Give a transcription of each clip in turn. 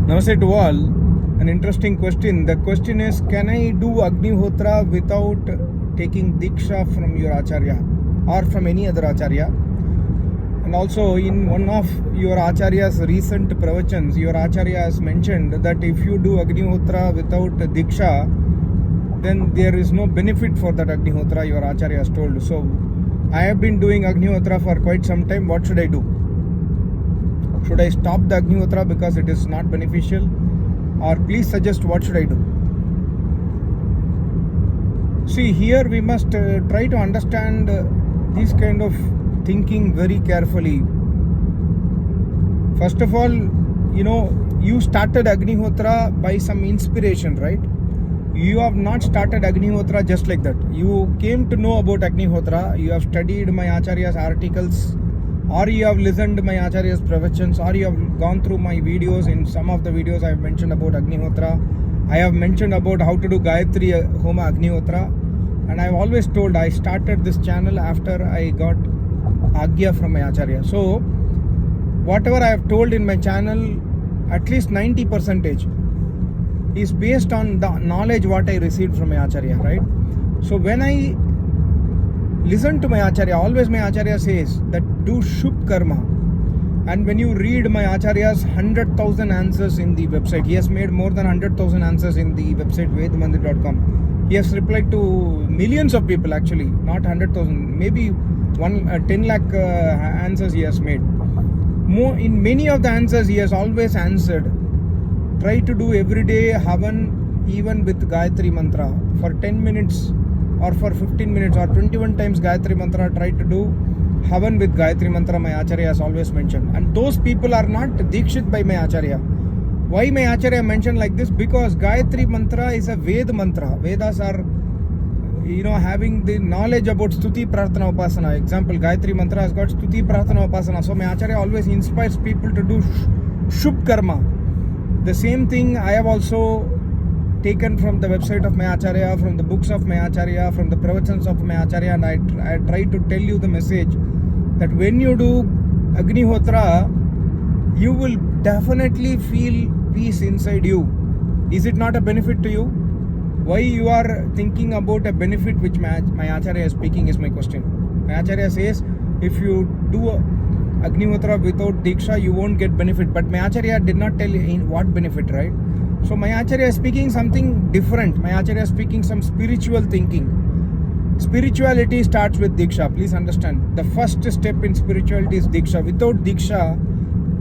Namaste to all. An interesting question. The question is, can I do Agnihotra without taking diksha from your acharya or from any other acharya? And also in one of your acharya's recent pravachans, your acharya has mentioned that if you do Agnihotra without diksha, then there is no benefit for that Agnihotra, your acharya has told. So I have been doing Agnihotra for quite some time. What should I do? Should I stop the Agnihotra because it is not beneficial? Or please suggest what should I do? See, here we must try to understand this kind of thinking very carefully. First of all, you started Agnihotra by some inspiration, right? You have not started Agnihotra just like that. You came to know about Agnihotra, you have studied my Acharya's articles, or you have listened to my Acharya's pravachans, or you have gone through my videos. In some of the videos I have mentioned about Agnihotra. I have mentioned about how to do Gayatri Homa Agnihotra. And I have always told I started this channel after I got Agya from my Acharya. So, whatever I have told in my channel, at least 90% is based on the knowledge what I received from my Acharya, right? So when I listen to my Acharya, always my Acharya says that do Shubh Karma. And when you read my Acharya's 100,000 answers in the website, he has made more than 100,000 answers in the website vedmandir.com. He has replied to millions of people actually, not 100,000, maybe 10 lakh answers he has made. In many of the answers he has always answered, try to do every day Havan even with Gayatri Mantra for 10 minutes or for 15 minutes or 21 times Gayatri Mantra. Try to do Havan with Gayatri Mantra, my Acharya has always mentioned. And those people are not Deekshit by my Acharya. Why my Acharya mentioned like this? Because Gayatri Mantra is a Ved Mantra. Vedas are having the knowledge about Stuti Prarthana Upasana. Example, Gayatri Mantra has got Stuti Prarthana Upasana. So my Acharya always inspires people to do Shubh Karma. The same thing I have also taken from the website of my Acharya, from the books of my Acharya, from the pravachans of my Acharya, and I try to tell you the message that when you do Agnihotra, you will definitely feel peace inside you. Is it not a benefit to you? Why you are thinking about a benefit which my Acharya is speaking is my question. My Acharya says, if you do Agnihotra without Deeksha, you won't get benefit. But my Acharya did not tell you in what benefit, right? So my Acharya is speaking something different. My Acharya is speaking some spiritual thinking. Spirituality starts with Deeksha. Please understand. The first step in spirituality is Deeksha. Without Deeksha,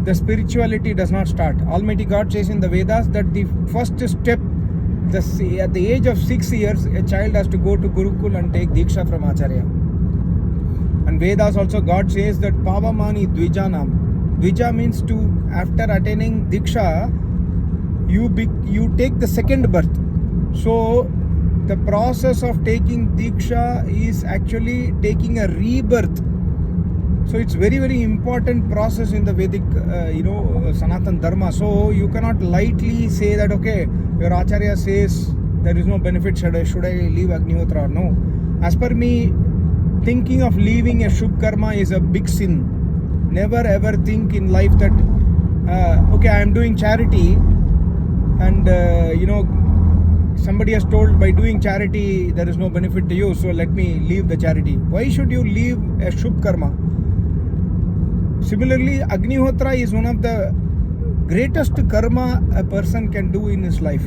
the spirituality does not start. Almighty God says in the Vedas that the first step, at the age of 6 years, a child has to go to Gurukul and take Deeksha from Acharya. And Vedas also, God says that Pavamani Dvijanam. Dvija means to, after attaining Deeksha, you take the second birth. So the process of taking Deeksha is actually taking a rebirth. So it's very, very important process in the Vedic, Sanatan Dharma. So you cannot lightly say that, okay, your Acharya says there is no benefit, should I leave Agnihotra or no. As per me, thinking of leaving a Shubh Karma is a big sin. Never ever think in life that, okay, I am doing charity and, somebody has told by doing charity there is no benefit to you, so let me leave the charity. Why should you leave a Shubh Karma? Similarly, Agnihotra is one of the greatest karma a person can do in his life.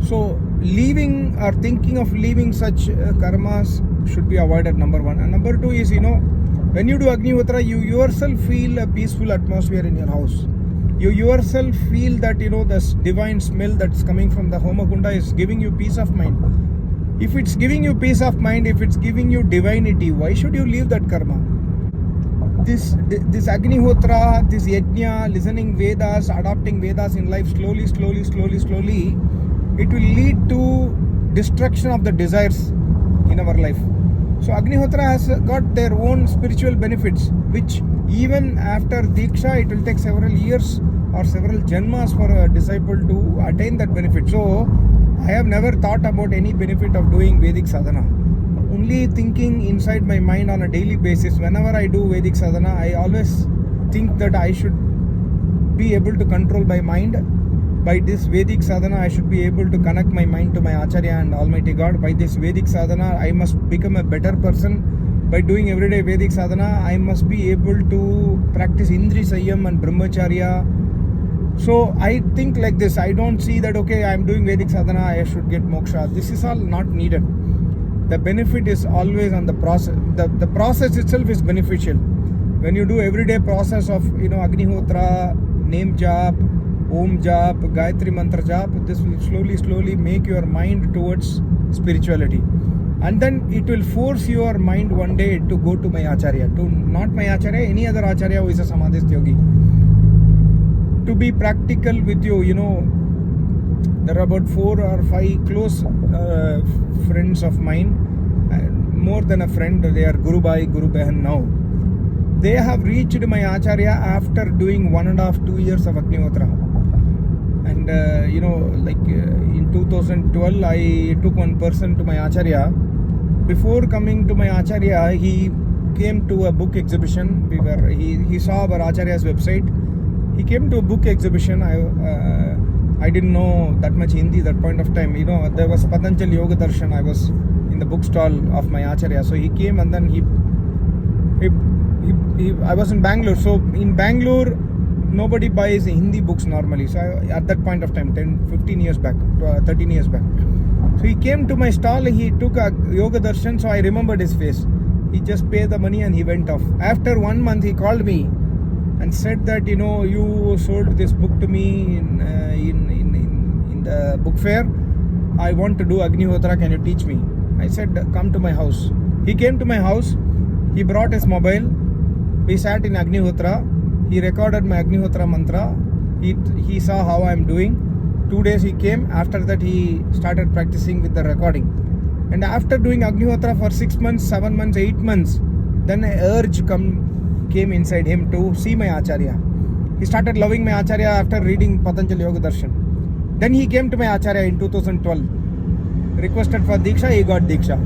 So leaving or thinking of leaving such karmas should be avoided, number one. And number two is, when you do Agnihotra, you yourself feel a peaceful atmosphere in your house. You yourself feel that, the divine smell that's coming from the Homakunda is giving you peace of mind. If it's giving you peace of mind, if it's giving you divinity, why should you leave that karma? This Agnihotra, this Yajna, listening Vedas, adopting Vedas in life slowly, it will lead to destruction of the desires in our life. So Agnihotra has got their own spiritual benefits, which even after Deeksha, it will take several years or several janmas for a disciple to attain that benefit. So I have never thought about any benefit of doing Vedic sadhana. Only thinking inside my mind on a daily basis, whenever I do Vedic sadhana, I always think that I should should be able to control my mind. By this Vedic sadhana, I should be able to connect my mind to my Acharya and Almighty God. By this Vedic sadhana, I must become a better person. By doing everyday Vedic sadhana, I must be able to practice Indri Sanyam and Brahmacharya. So I think like this. I don't see that, okay, I am doing Vedic sadhana, I should get moksha. This is all not needed. The benefit is always on the process. The process itself is beneficial. When you do everyday process of, Agnihotra, name jap, Om jap, Gayatri mantra jap, this will slowly make your mind towards spirituality. And then it will force your mind one day to go to my Acharya. To not my Acharya, any other Acharya who is a Samadhist yogi. To be practical with you, there are about 4 or 5 close friends of mine. More than a friend, they are Guru Bhai, Guru Behan now. They have reached my Acharya after doing 1.5 to 2 years of Agnihotra. And in 2012, I took one person to my Acharya. Before coming to my Acharya, he came to a book exhibition. He saw our Acharya's website. He came to a book exhibition. I didn't know that much Hindi that point of time. There was Patanjali Yoga Darshan. I was in the bookstall of my Acharya. So he came, and then I was in Bangalore. So in Bangalore, nobody buys Hindi books normally. So at that point of time, 15 years back, 13 years back. So he came to my stall, he took a Yoga Darshan, so I remembered his face. He just paid the money and he went off. After 1 month, he called me and said that, you sold this book to me in the book fair. I want to do Agnihotra, can you teach me? I said, come to my house. He came to my house, he brought his mobile, we sat in Agnihotra. He recorded my Agnihotra mantra. He saw how I am doing. 2 days he came. After that he started practicing with the recording. And after doing Agnihotra for 6 months, 7 months, 8 months, then an urge came inside him to see my Acharya. He started loving my Acharya after reading Patanjali Yoga Darshan. Then he came to my Acharya in 2012. Requested for Deeksha, he got Deeksha.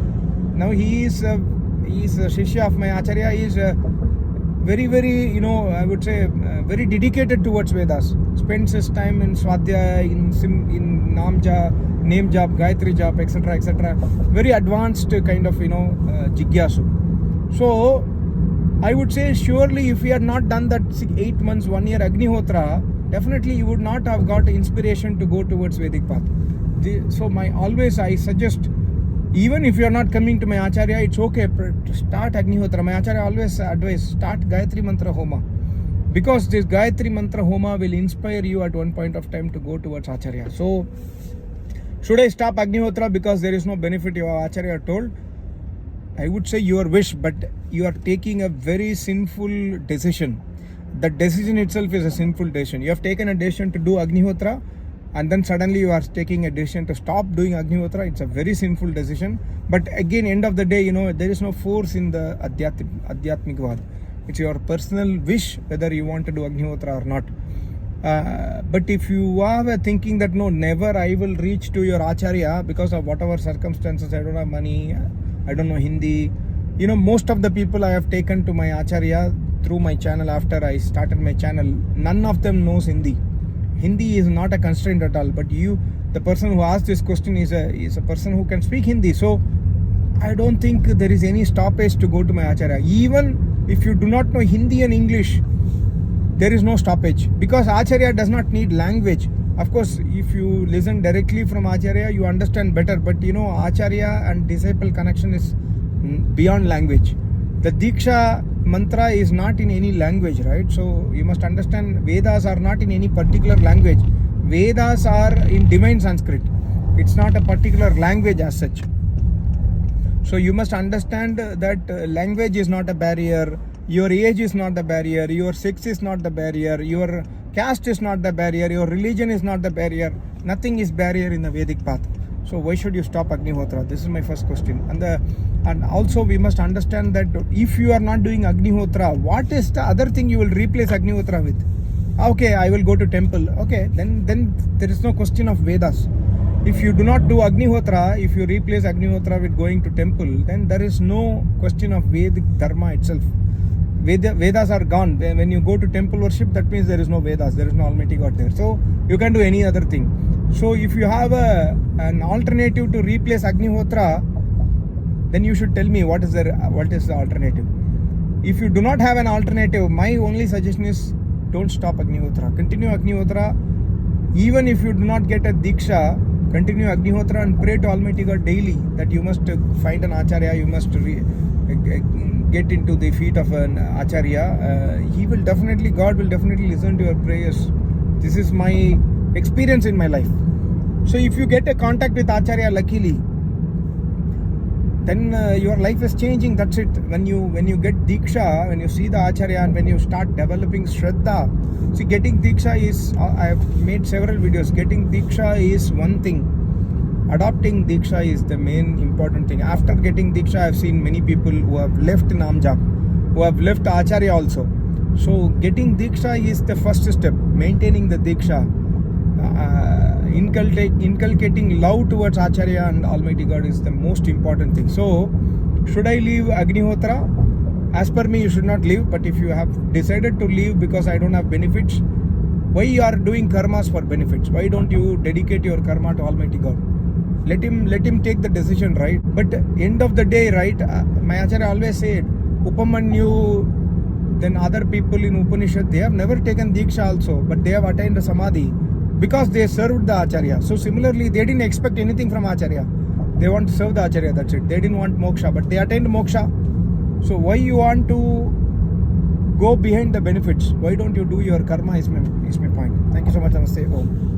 Now he is a Shishya of my Acharya. He is very, I would say, very dedicated towards Vedas. Spends his time in Swadhyaya, in name jap, Gayatri jap, etc., etc. Very advanced kind of, jigyasu. So, I would say surely if you had not done that 8 months, 1 year Agnihotra, definitely you would not have got inspiration to go towards Vedic path. So, I suggest, even if you are not coming to my Acharya, it's okay to start Agnihotra. My Acharya always advise, start Gayatri Mantra Homa. Because this Gayatri Mantra Homa will inspire you at one point of time to go towards Acharya. So, should I stop Agnihotra because there is no benefit, your Acharya told? I would say your wish, but you are taking a very sinful decision. The decision itself is a sinful decision. You have taken a decision to do Agnihotra, and then suddenly you are taking a decision to stop doing Agnihotra. It's a very sinful decision. But again, end of the day, there is no force in the Adhyatmikvad. It's your personal wish whether you want to do Agnihotra or not. But if you are thinking that no, never I will reach to your Acharya because of whatever circumstances, I don't have money, I don't know Hindi. Most of the people I have taken to my Acharya through my channel after I started my channel, none of them knows Hindi. Hindi is not a constraint at all, but the person who asked this question is a person who can speak Hindi. So I don't think there is any stoppage to go to my Acharya. Even if you do not know Hindi and English, there is no stoppage, because Acharya does not need language. Of course, if you listen directly from Acharya, you understand better, but Acharya and disciple connection is beyond language. The Deeksha mantra is not in any language, right? So you must understand, Vedas are not in any particular language. Vedas are in divine Sanskrit. It's not a particular language as such. So you must understand that language is not a barrier, your age is not the barrier, your sex is not the barrier, your caste is not the barrier, your religion is not the barrier. Nothing is barrier in the Vedic path. So why should you stop Agnihotra? This is my first question. And also we must understand that if you are not doing Agnihotra, what is the other thing you will replace Agnihotra with? Okay, I will go to temple. Okay, then there is no question of Vedas. If you do not do Agnihotra, if you replace Agnihotra with going to temple, then there is no question of Vedic Dharma itself. Vedas are gone. When you go to temple worship, that means there is no Vedas, there is no Almighty God there. So you can do any other thing. So if you have an alternative to replace Agnihotra, then you should tell me what is the alternative. If you do not have an alternative, my only suggestion is don't stop Agnihotra. Continue Agnihotra. Even if you do not get a Deeksha, continue Agnihotra and pray to Almighty God daily that you must find an Acharya, you must get into the feet of an Acharya. God will definitely listen to your prayers. This is my experience in my life. So if you get a contact with Acharya luckily, then your life is changing. That's it. When you get Deeksha, when you see the Acharya and when you start developing Shraddha, see, getting Deeksha is, I have made several videos. Getting Deeksha is one thing. Adopting Deeksha is the main important thing. After getting Deeksha, I have seen many people who have left Namjap, who have left Acharya also. So getting Deeksha is the first step. Maintaining the Deeksha, inculcating love towards Acharya and Almighty God is the most important thing. So should I leave Agnihotra? As per me, you should not leave. But if you have decided to leave because I don't have benefits, why you are doing karmas for benefits? Why don't you dedicate your karma to Almighty God? Let him take the decision, right? But end of the day, right, my Acharya always said, Upamanyu, then other people in Upanishad, they have never taken Deeksha also, but they have attained a Samadhi because they served the Acharya. So similarly, they didn't expect anything from Acharya. They want to serve the Acharya, that's it. They didn't want moksha, but they attained moksha. So why you want to go behind the benefits? Why don't you do your karma is my point. Thank you so much. Namaste. Om.